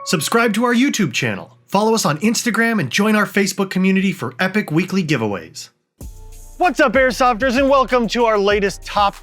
Subscribe to our YouTube channel, follow us on Instagram, and join our Facebook community for epic weekly giveaways. What's up, Airsofters, and welcome to our latest top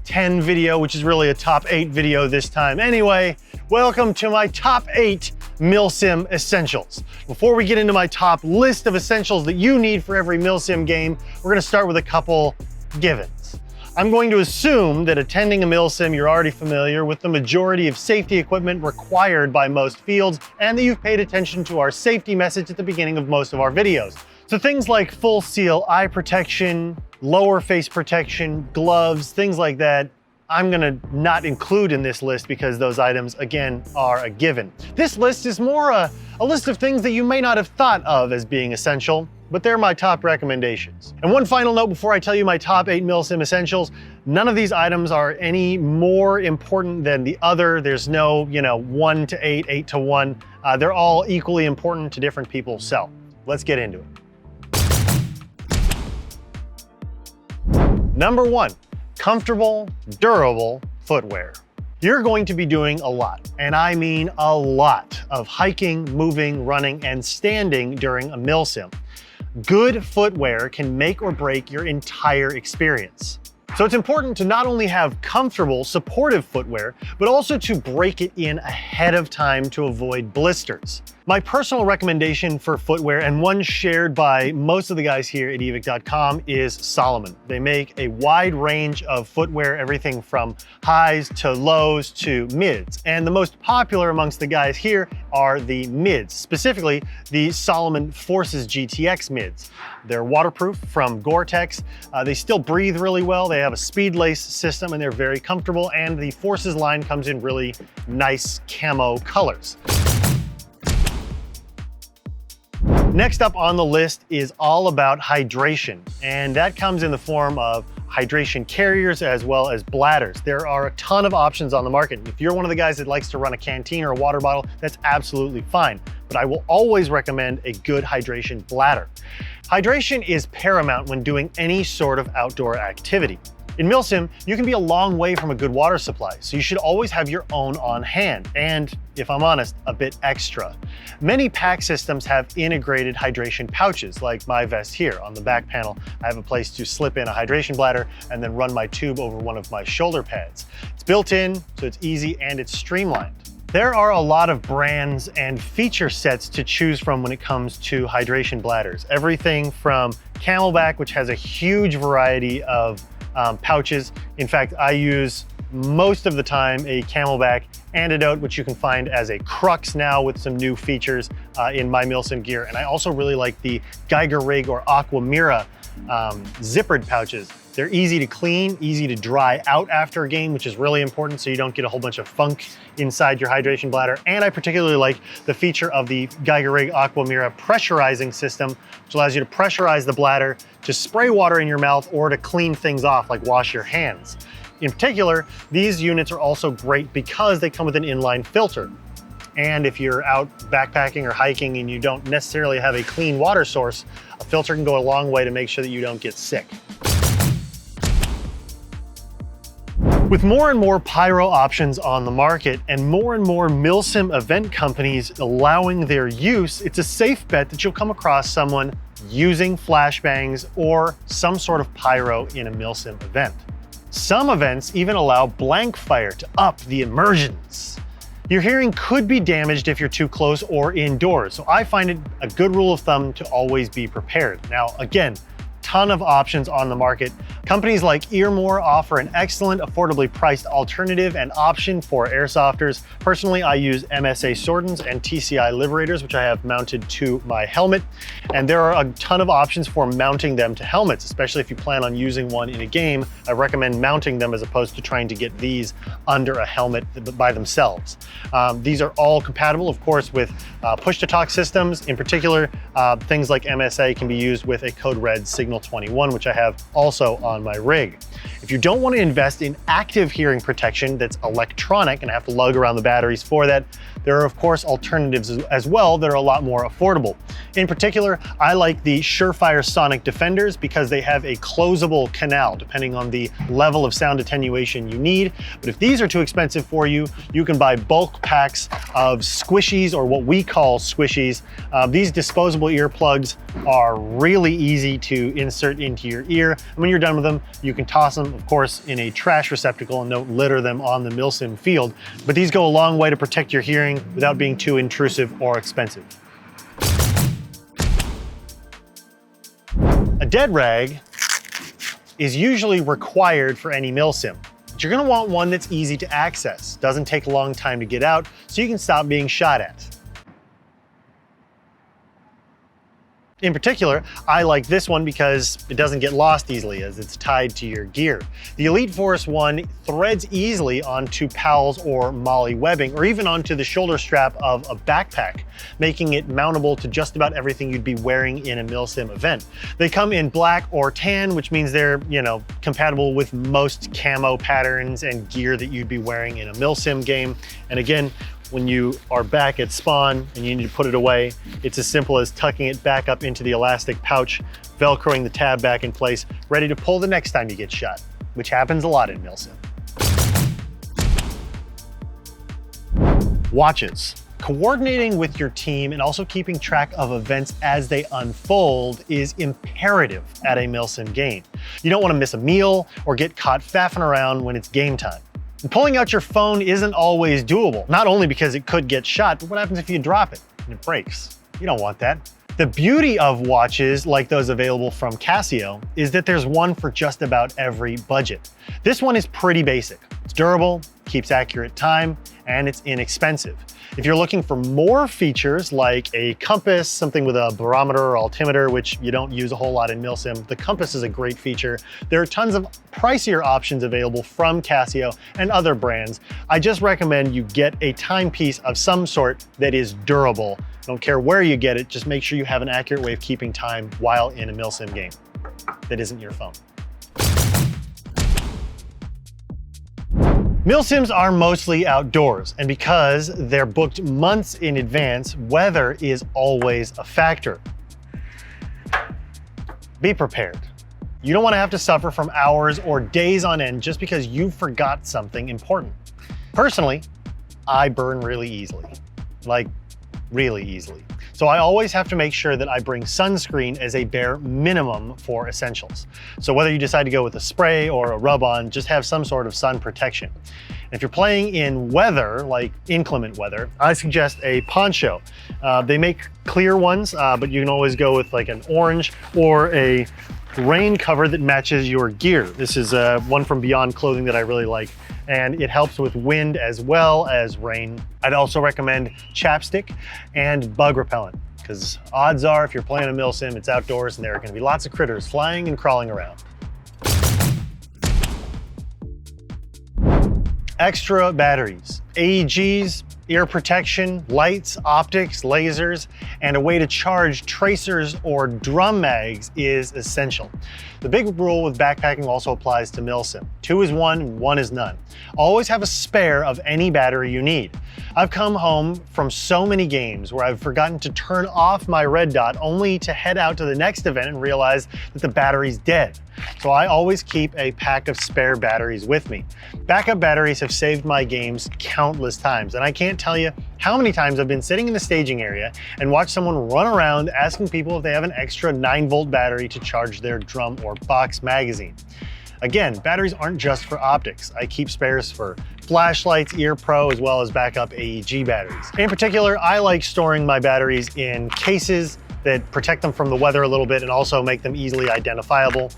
10 video, which is really a top 8 video this time. Anyway, welcome to my top 8 Milsim Essentials. Before we get into my top list of essentials that you need for every Milsim game, we're gonna start with a couple givens. I'm going to assume that attending a Milsim, you're already familiar with the majority of safety equipment required by most fields, and that you've paid attention to our safety message at the beginning of most of our videos. So things like full seal eye protection, lower face protection, gloves, things like that, I'm gonna not include in this list because those items, again, are a given. This list is more a list of things that you may not have thought of as being essential, but they're my top recommendations. And one final note before I tell you my top 8 Milsim essentials, none of these items are any more important than the other. There's no, 1 to 8, 8 to 1. They're all equally important to different people. So let's get into it. Number 1, comfortable, durable footwear. You're going to be doing a lot, and I mean a lot, of hiking, moving, running, and standing during a Milsim. Good footwear can make or break your entire experience. So it's important to not only have comfortable, supportive footwear, but also to break it in ahead of time to avoid blisters. My personal recommendation for footwear, and one shared by most of the guys here at Evike.com, is Salomon. They make a wide range of footwear, everything from highs to lows to mids. And the most popular amongst the guys here are the mids, specifically the Salomon Forces GTX mids. They're waterproof from Gore-Tex. They still breathe really well. They have a speed lace system and they're very comfortable. And the Forces line comes in really nice camo colors. Next up on the list is all about hydration, and that comes in the form of hydration carriers as well as bladders. There are a ton of options on the market. If you're one of the guys that likes to run a canteen or a water bottle, that's absolutely fine. But I will always recommend a good hydration bladder. Hydration is paramount when doing any sort of outdoor activity. In Milsim, you can be a long way from a good water supply, so you should always have your own on hand, and if I'm honest, a bit extra. Many pack systems have integrated hydration pouches, like my vest here. On the back panel, I have a place to slip in a hydration bladder and then run my tube over one of my shoulder pads. It's built in, so it's easy and it's streamlined. There are a lot of brands and feature sets to choose from when it comes to hydration bladders. Everything from Camelback, which has a huge variety of pouches. In fact, I use most of the time a Camelback Antidote, which you can find as a crux now with some new features in my Milsim gear. And I also really like the Geiger Rig or Aqua Mira zippered pouches. They're easy to clean, easy to dry out after a game, which is really important so you don't get a whole bunch of funk inside your hydration bladder. And I particularly like the feature of the Geiger Rig Aqua Mira pressurizing system, which allows you to pressurize the bladder to spray water in your mouth or to clean things off, like wash your hands. In particular, these units are also great because they come with an inline filter. And if you're out backpacking or hiking and you don't necessarily have a clean water source, a filter can go a long way to make sure that you don't get sick. With more and more pyro options on the market and more Milsim event companies allowing their use, it's a safe bet that you'll come across someone using flashbangs or some sort of pyro in a Milsim event. Some events even allow blank fire to up the immersions. Your hearing could be damaged if you're too close or indoors, so I find it a good rule of thumb to always be prepared. Now, again, ton of options on the market. Companies like Earmore offer an excellent, affordably priced alternative and option for airsofters. Personally, I use MSA Sordens and TCI Liberators, which I have mounted to my helmet. And there are a ton of options for mounting them to helmets, especially if you plan on using one in a game. I recommend mounting them as opposed to trying to get these under a helmet by themselves. These are all compatible, of course, with push-to-talk systems. In particular, things like MSA can be used with a code red Signal 21, which I have also on my rig. If you don't want to invest in active hearing protection that's electronic and have to lug around the batteries for that, there are of course alternatives as well that are a lot more affordable. In particular, I like the Surefire Sonic Defenders because they have a closable canal depending on the level of sound attenuation you need. But if these are too expensive for you, you can buy bulk packs of squishies, or what we call squishies. These disposable earplugs are really easy to insert into your ear. And when you're done with them, you can toss them, of course, in a trash receptacle and don't litter them on the Milsim field. But these go a long way to protect your hearing without being too intrusive or expensive. A Deadrag is usually required for any Milsim, but you're gonna want one that's easy to access, doesn't take a long time to get out, so you can stop being shot at. In particular, I like this one because it doesn't get lost easily as it's tied to your gear. The Elite Force one threads easily onto PALs or Molly webbing, or even onto the shoulder strap of a backpack, making it mountable to just about everything you'd be wearing in a Milsim event. They come in black or tan, which means they're, compatible with most camo patterns and gear that you'd be wearing in a Milsim game. And again, when you are back at spawn and you need to put it away, it's as simple as tucking it back up into the elastic pouch, Velcroing the tab back in place, ready to pull the next time you get shot, which happens a lot in Milsim. Watches. Coordinating with your team and also keeping track of events as they unfold is imperative at a Milsim game. You don't want to miss a meal or get caught faffing around when it's game time. And pulling out your phone isn't always doable, not only because it could get shot, but what happens if you drop it and it breaks? You don't want that. The beauty of watches like those available from Casio is that there's one for just about every budget. This one is pretty basic. It's durable, keeps accurate time, and it's inexpensive. If you're looking for more features like a compass, something with a barometer or altimeter, which you don't use a whole lot in Milsim, the compass is a great feature. There are tons of pricier options available from Casio and other brands. I just recommend you get a timepiece of some sort that is durable. Don't care where you get it, just make sure you have an accurate way of keeping time while in a Milsim game that isn't your phone. Milsims are mostly outdoors, and because they're booked months in advance, weather is always a factor. Be prepared. You don't want to have to suffer from hours or days on end just because you forgot something important. Personally, I burn really easily, like really easily. So I always have to make sure that I bring sunscreen as a bare minimum for essentials. So whether you decide to go with a spray or a rub-on, just have some sort of sun protection. And if you're playing in weather, like inclement weather, I suggest a poncho. They make clear ones, but you can always go with like an orange or a rain cover that matches your gear. This is one from Beyond Clothing that I really like, and it helps with wind as well as rain. I'd also recommend chapstick and bug repellent, because odds are if you're playing a Milsim, it's outdoors and there are going to be lots of critters flying and crawling around. Extra batteries, AEGs, ear protection, lights, optics, lasers, and a way to charge tracers or drum mags is essential. The big rule with backpacking also applies to Milsim. 2 is 1 and 1 is none. Always have a spare of any battery you need. I've come home from so many games where I've forgotten to turn off my red dot only to head out to the next event and realize that the battery's dead. So I always keep a pack of spare batteries with me. Backup batteries have saved my games countless times, and I can't tell you how many times I've been sitting in the staging area and watched someone run around asking people if they have an extra 9-volt battery to charge their drum or box magazine. Again, batteries aren't just for optics. I keep spares for flashlights, ear pro, as well as backup AEG batteries. In particular, I like storing my batteries in cases that protect them from the weather a little bit and also make them easily identifiable.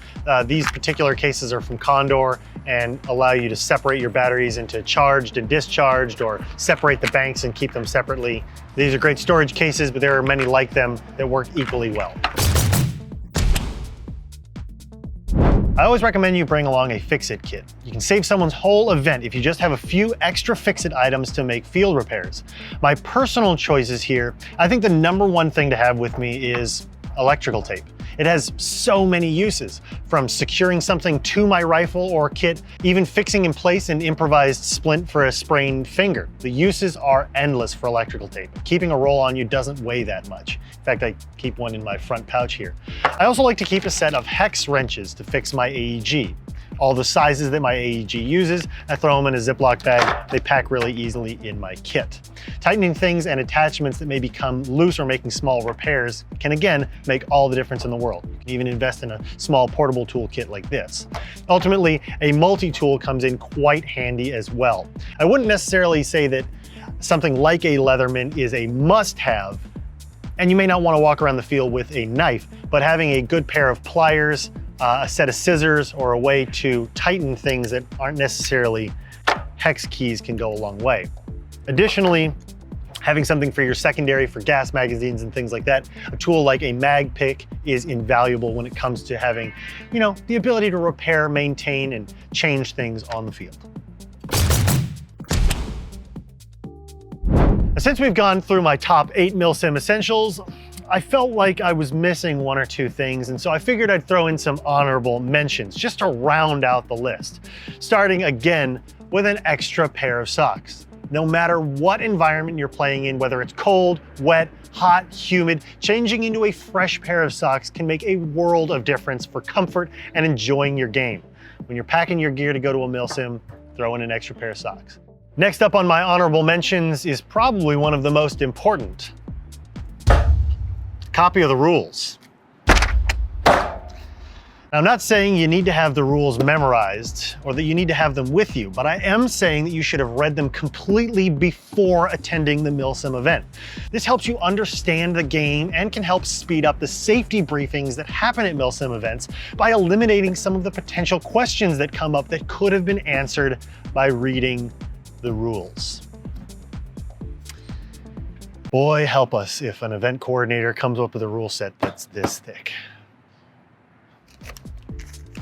These particular cases are from Condor and allow you to separate your batteries into charged and discharged, or separate the banks and keep them separately. These are great storage cases, but there are many like them that work equally well. I always recommend you bring along a fix-it kit. You can save someone's whole event if you just have a few extra fix-it items to make field repairs. My personal choices here, I think the #1 thing to have with me is electrical tape. It has so many uses, from securing something to my rifle or kit, even fixing in place an improvised splint for a sprained finger. The uses are endless for electrical tape. Keeping a roll on you doesn't weigh that much. In fact, I keep one in my front pouch here. I also like to keep a set of hex wrenches to fix my AEG. All the sizes that my AEG uses, I throw them in a Ziploc bag. They pack really easily in my kit. Tightening things and attachments that may become loose or making small repairs can again make all the difference in the world. You can even invest in a small portable toolkit like this. Ultimately, a multi-tool comes in quite handy as well. I wouldn't necessarily say that something like a Leatherman is a must-have, and you may not want to walk around the field with a knife, but having a good pair of pliers, a set of scissors, or a way to tighten things that aren't necessarily hex keys can go a long way. Additionally, having something for your secondary, for gas magazines and things like that, a tool like a mag pick is invaluable when it comes to having, the ability to repair, maintain, and change things on the field. Since we've gone through my top 8 Milsim Essentials, I felt like I was missing 1 or 2 things, and so I figured I'd throw in some honorable mentions just to round out the list. Starting again with an extra pair of socks. No matter what environment you're playing in, whether it's cold, wet, hot, humid, changing into a fresh pair of socks can make a world of difference for comfort and enjoying your game. When you're packing your gear to go to a Milsim, throw in an extra pair of socks. Next up on my honorable mentions is probably one of the most important. Copy of the rules. Now, I'm not saying you need to have the rules memorized or that you need to have them with you, but I am saying that you should have read them completely before attending the Milsim event. This helps you understand the game and can help speed up the safety briefings that happen at Milsim events by eliminating some of the potential questions that come up that could have been answered by reading the rules. Boy, help us if an event coordinator comes up with a rule set that's this thick.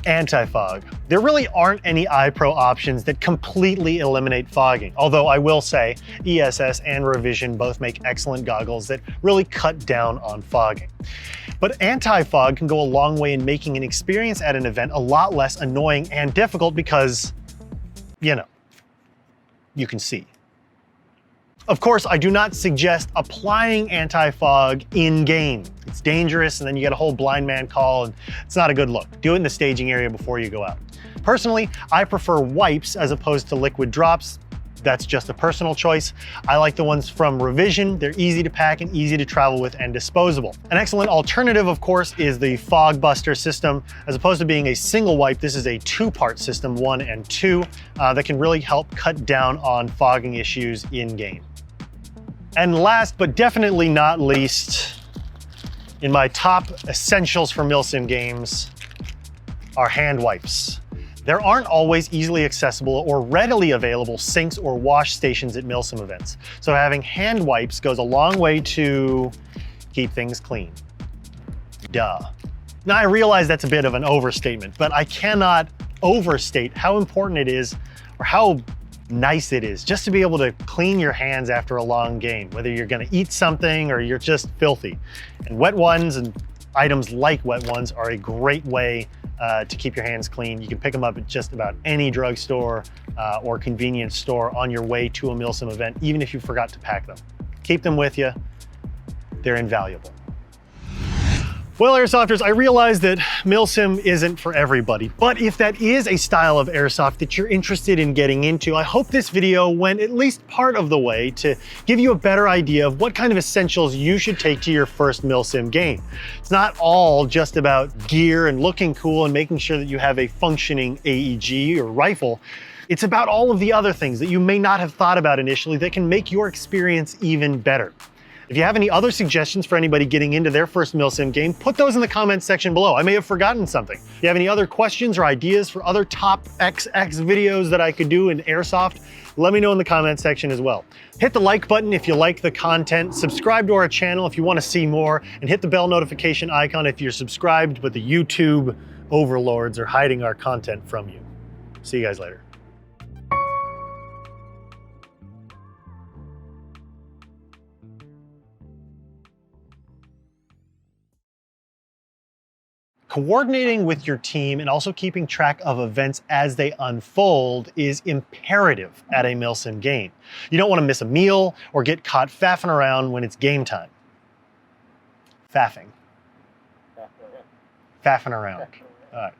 Anti-fog. There really aren't any iPro options that completely eliminate fogging, although I will say ESS and Revision both make excellent goggles that really cut down on fogging. But anti-fog can go a long way in making an experience at an event a lot less annoying and difficult because, you can see. Of course, I do not suggest applying anti-fog in-game. It's dangerous, and then you get a whole blind man call, and it's not a good look. Do it in the staging area before you go out. Personally, I prefer wipes as opposed to liquid drops. That's just a personal choice. I like the ones from Revision. They're easy to pack and easy to travel with and disposable. An excellent alternative, of course, is the Fog Buster system. As opposed to being a single wipe, this is a 2-part system, 1 and 2, that can really help cut down on fogging issues in-game. And last, but definitely not least, in my top essentials for Milsim games are hand wipes. There aren't always easily accessible or readily available sinks or wash stations at Milsim events, so having hand wipes goes a long way to keep things clean. Duh. Now, I realize that's a bit of an overstatement, but I cannot overstate how important it is, or how nice it is, just to be able to clean your hands after a long game, whether you're gonna eat something or you're just filthy. And wet ones and items like wet ones are a great way to keep your hands clean. You can pick them up at just about any drugstore or convenience store on your way to a Milsim event, even if you forgot to pack them. Keep them with you. They're invaluable. Well, Airsofters, I realize that Milsim isn't for everybody, but if that is a style of Airsoft that you're interested in getting into, I hope this video went at least part of the way to give you a better idea of what kind of essentials you should take to your first Milsim game. It's not all just about gear and looking cool and making sure that you have a functioning AEG or rifle. It's about all of the other things that you may not have thought about initially that can make your experience even better. If you have any other suggestions for anybody getting into their first Milsim game, put those in the comments section below. I may have forgotten something. If you have any other questions or ideas for other top XX videos that I could do in Airsoft, let me know in the comment section as well. Hit the like button if you like the content, subscribe to our channel if you want to see more, and hit the bell notification icon if you're subscribed, but the YouTube overlords are hiding our content from you. See you guys later. Coordinating with your team and also keeping track of events as they unfold is imperative at a Milsim game. You don't want to miss a meal or get caught faffing around when it's game time. Faffing. Faffing around. All right.